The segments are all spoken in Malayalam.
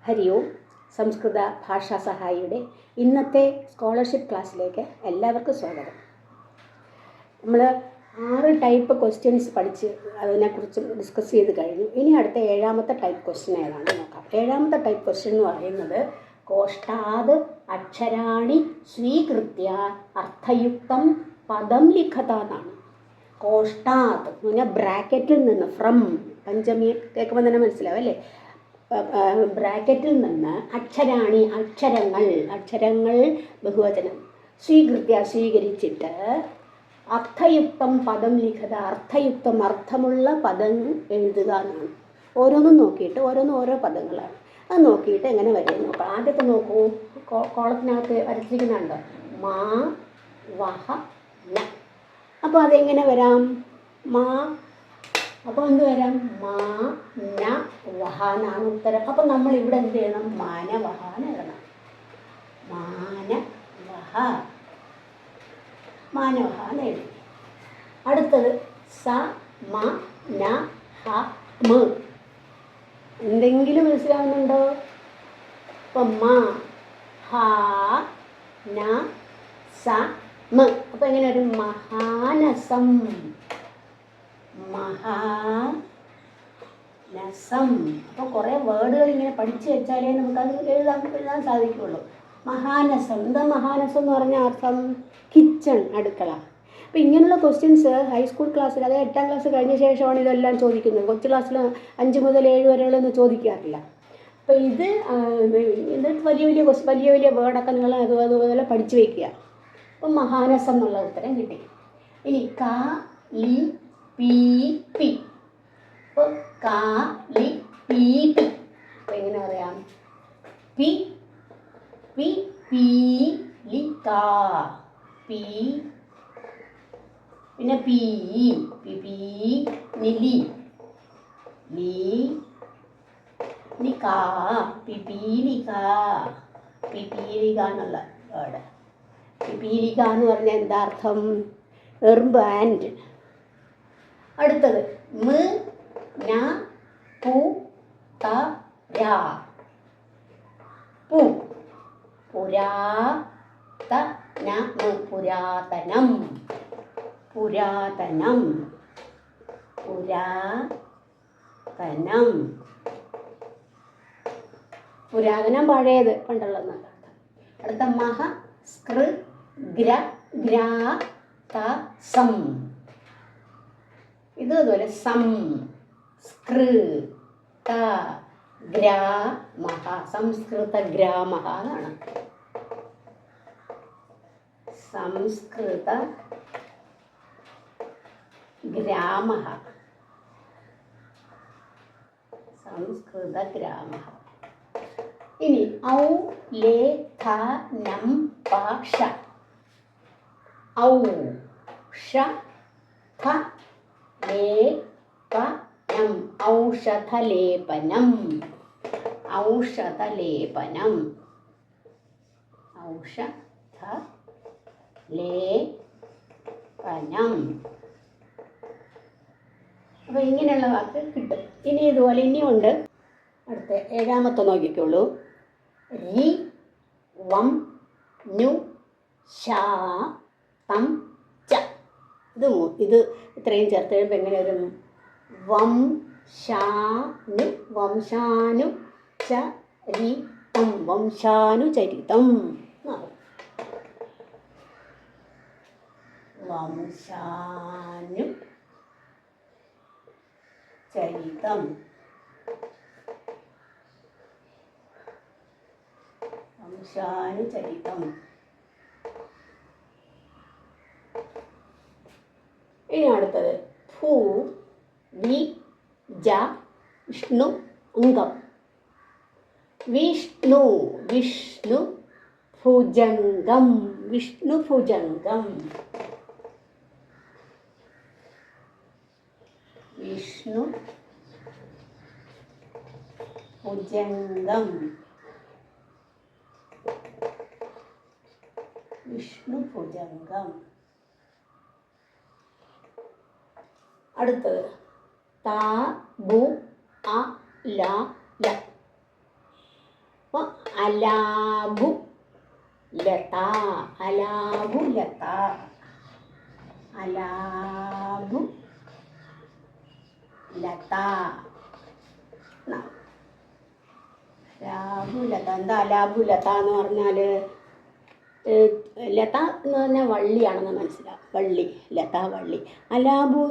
ഹരി ഓം. സംസ്കൃത ഭാഷാ സഹായിയുടെ ഇന്നത്തെ സ്കോളർഷിപ്പ് ക്ലാസ്സിലേക്ക് എല്ലാവർക്കും സ്വാഗതം. നമ്മൾ 6 ടൈപ്പ് ക്വസ്റ്റ്യൻസ് പഠിച്ച് അതിനെക്കുറിച്ച് ഡിസ്കസ് ചെയ്ത് കഴിഞ്ഞു. ഇനി അടുത്ത 7ാമത്തെ ടൈപ്പ് ക്വസ്റ്റ്യൻ ഏതാണെന്ന് നോക്കാം. 7ാമത്തെ ടൈപ്പ് ക്വസ്റ്റ്യൻ എന്ന് പറയുന്നത് കോഷ്ടാത് അക്ഷരാണി സ്വീകൃത്യ അർത്ഥയുക്തം പദം ലിഖത എന്നാണ്. കോഷ്ടാത് എന്ന് പറഞ്ഞാൽ ബ്രാക്കറ്റിൽ നിന്ന്, ഫ്രം പഞ്ചമി കേൾക്കുമ്പോൾ തന്നെ മനസ്സിലാവും അല്ലേ. ബ്രാക്കറ്റിൽ നിന്ന് അക്ഷരാണി അക്ഷരങ്ങൾ ബഹുവചനം സ്വീകരിച്ചിട്ട് അർത്ഥയുക്തം പദം ലിഖത അർത്ഥയുക്തം അർത്ഥമുള്ള പദം എഴുതുക എന്നാണ്. ഓരോന്നും നോക്കിയിട്ട് ഓരോ പദങ്ങളാണ്. അത് നോക്കിയിട്ട് എങ്ങനെ വരും നോക്കാം. ആദ്യത്തെ നോക്കൂ, കോളത്തിനകത്ത് വരച്ചിരിക്കുന്നുണ്ടോ മാ വഹ ന. അപ്പോൾ അതെങ്ങനെ വരാം? മാ, അപ്പോൾ എന്ത് വരാം? മാ ന വഹ എന്നാണ് ഉത്തരം. അപ്പോൾ നമ്മൾ ഇവിടെ എന്ത് ചെയ്യണം? മാനവഹ എന്ന് എഴുതണം. മാനവഹ എന്ന് എഴുതി. അടുത്തത് സ മ ന ഹ മ. എന്തെങ്കിലും മനസ്സിലാവുന്നുണ്ടോ? അപ്പം മ ഹ ന സ മ. അപ്പോൾ എങ്ങനെ ഒരു മഹാനസം. അപ്പോൾ കുറേ വേർഡുകൾ ഇങ്ങനെ പഠിച്ചു വെച്ചാലേ നമുക്കത് എഴുതാൻ സാധിക്കുള്ളൂ. മഹാനസം. എന്താ മഹാനസം എന്ന് പറഞ്ഞാൽ അർത്ഥം? കിച്ചൺ, അടുക്കള. അപ്പോൾ ഇങ്ങനെയുള്ള ക്വസ്റ്റ്യൻസ് ഹൈസ്കൂൾ ക്ലാസ്സിൽ, അതായത് 8ാം ക്ലാസ് കഴിഞ്ഞ ശേഷമാണ് ഇതെല്ലാം ചോദിക്കുന്നത്. കൊച്ചു ക്ലാസ്സിൽ 5 മുതൽ 7 വരെയുള്ളൊന്നും ചോദിക്കാറില്ല. അപ്പോൾ ഇത് വലിയ വേർഡൊക്കെ നിങ്ങൾ അതുപോലെ പഠിച്ചു വയ്ക്കുക. അപ്പം മഹാനസം എന്നുള്ള ഉത്തരം കിട്ടി. ഇനി ക ലി പി പി. അപ്പോൾ ക ലി പി പി. അപ്പോൾ എങ്ങനെ പറയാം? പി പി പി ലി കാ. പി പിന്നെ പി പി പി ലി കാ. പിപീലിക എന്നുള്ള വേർഡ്. പിപീലിക എന്ന് പറഞ്ഞാൽ എന്താ അർത്ഥം? എറുമ്പ്, ആൻഡ്. അടുത്തത് മ ന പു ത ര. പു പുരാ ത ന മ. പുരാതനം. പുരാതനം പഴയത്, പണ്ടുള്ളതെന്നല്ല. അടുത്ത മഹ സ്കൃ ഗ്ര ഗ്രാ ത സം. ഇത് അതുപോലെ സം സ്കൃ ത ഗ്രാമഹ. സംസ്കൃത ഗ്രാമഹ എന്നാണ്. സംസ്കൃത ഗ്രാമഹ. ഇനി ഔ ലേ ഥ നം പ ഷ. ഔ ഷ ഥ ലേ പ നം. ഔഷധലേപനം. ഔഷധലേപനം. അപ്പോൾ ഇങ്ങനെയുള്ള വാക്ക് കിട്ടും. ഇനി ഇതുപോലെ ഇനിയുണ്ട്. അടുത്ത 7ാമത്തെ നോക്കിക്കോളൂ. രി വം നു ഷാ തം ച. ഇത് ഇത്രയും ചേർത്ത് കഴിയുമ്പോൾ എങ്ങനെ വരും? വംശാനു ചരിതം. വംശാനുചരിതം. ഇനി അടുത്തത് ഭൂ വി ജ വിഷ്ണു അംഗം. വിഷ്ണു ഭുജംഗം. അടുത്തത് ത ബു അ ല ല. അലാബു ലത, അലാബു ലത, അലാബു ലത. ലാബുലത. എന്താ ലാബുലത എന്ന് പറഞ്ഞാൽ ലത എന്ന് പറഞ്ഞാൽ വള്ളിയാണെന്ന് മനസ്സിലാവും. വള്ളി, ലത വള്ളി. അലാബു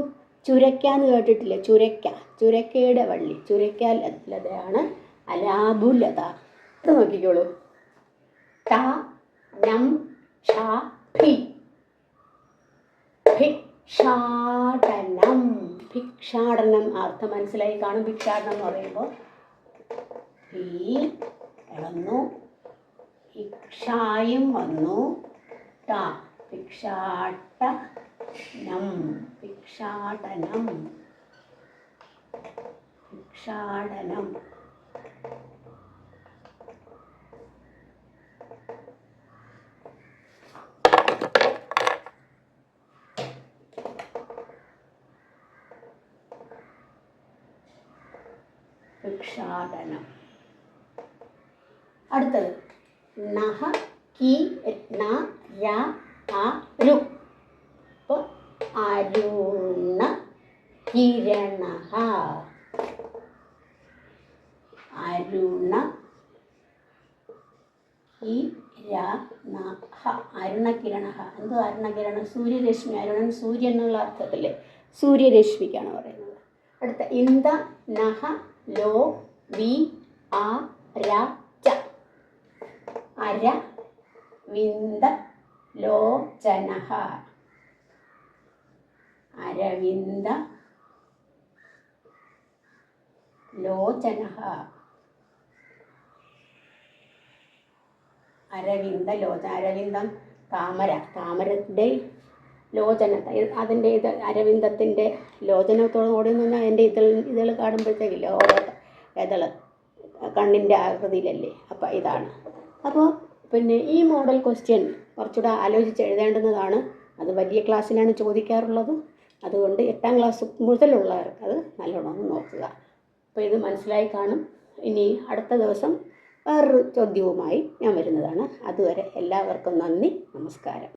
ചുരക്ക എന്ന് കേട്ടിട്ടില്ലേ? ചുരക്ക, ചുരക്കയുടെ വള്ളി, ചുരക്ക ലതയാണ് അലാബുലത. ഇത് നോക്കിക്കോളൂ. ത നം ക്ഷ ഭി, ഭിക്ഷാടനം. ഭിക്ഷാടനം അർത്ഥം മനസ്സിലായി കാണും. ഭിക്ഷാടനം എന്ന് പറയുമ്പോൾ ഭീ വന്നു, ഇക്ഷായും വന്നു, ട ഭിക്ഷാടനം, ഭിക്ഷാടനം, ഭിക്ഷാടനം. ഭിക്ഷാടനം. അടുത്തത് നഹ കി ന ര അ രു. അപ്പോൾ അരുണ കിരണഃ, അരുണ കിരണഃ, അരുണകിരണഃ. എന്തോ അരുണകിരണം? സൂര്യരശ്മി. അരുണൻ സൂര്യൻ എന്നുള്ള അർത്ഥത്തില്ലേ? സൂര്യരശ്മിക്കാണ് പറയുന്നത്. അടുത്ത ഇന്ദ നഹ ലോ വി ആ ര ച, അരവിന്ദ ലോചനഃ, അരവിന്ദ ലോചനഃ, അരവിന്ദ ലോചന. അരവിന്ദം താമര, താമരയുടെ ലോചന, അതിൻ്റെ ഇത് അരവിന്ദത്തിൻ്റെ ലോചനത്തോടു കൂടി എന്ന് പറഞ്ഞാൽ അതിൻ്റെ ഇതൾ കാണുമ്പോഴത്തേക്കില്ല ഓരോ ഇതൾ കണ്ണിൻ്റെ ആകൃതിയിലല്ലേ. അപ്പോൾ ഇതാണ്. അപ്പോൾ പിന്നെ ഈ മോഡൽ ക്വസ്റ്റ്യൻ കുറച്ചുകൂടെ ആലോചിച്ച് എഴുതേണ്ടുന്നതാണ്. അത് വലിയ ക്ലാസ്സിലാണ് ചോദിക്കാറുള്ളത്. അതുകൊണ്ട് 8ാം ക്ലാസ് മുതലുള്ളവർക്ക് അത് നല്ലോണം നോക്കുക. അപ്പോൾ ഇത് മനസ്സിലായി കാണും. ഇനി അടുത്ത ദിവസം വേറൊരു ചോദ്യവുമായി ഞാൻ വരുന്നതാണ്. അതുവരെ എല്ലാവർക്കും നന്ദി, നമസ്കാരം.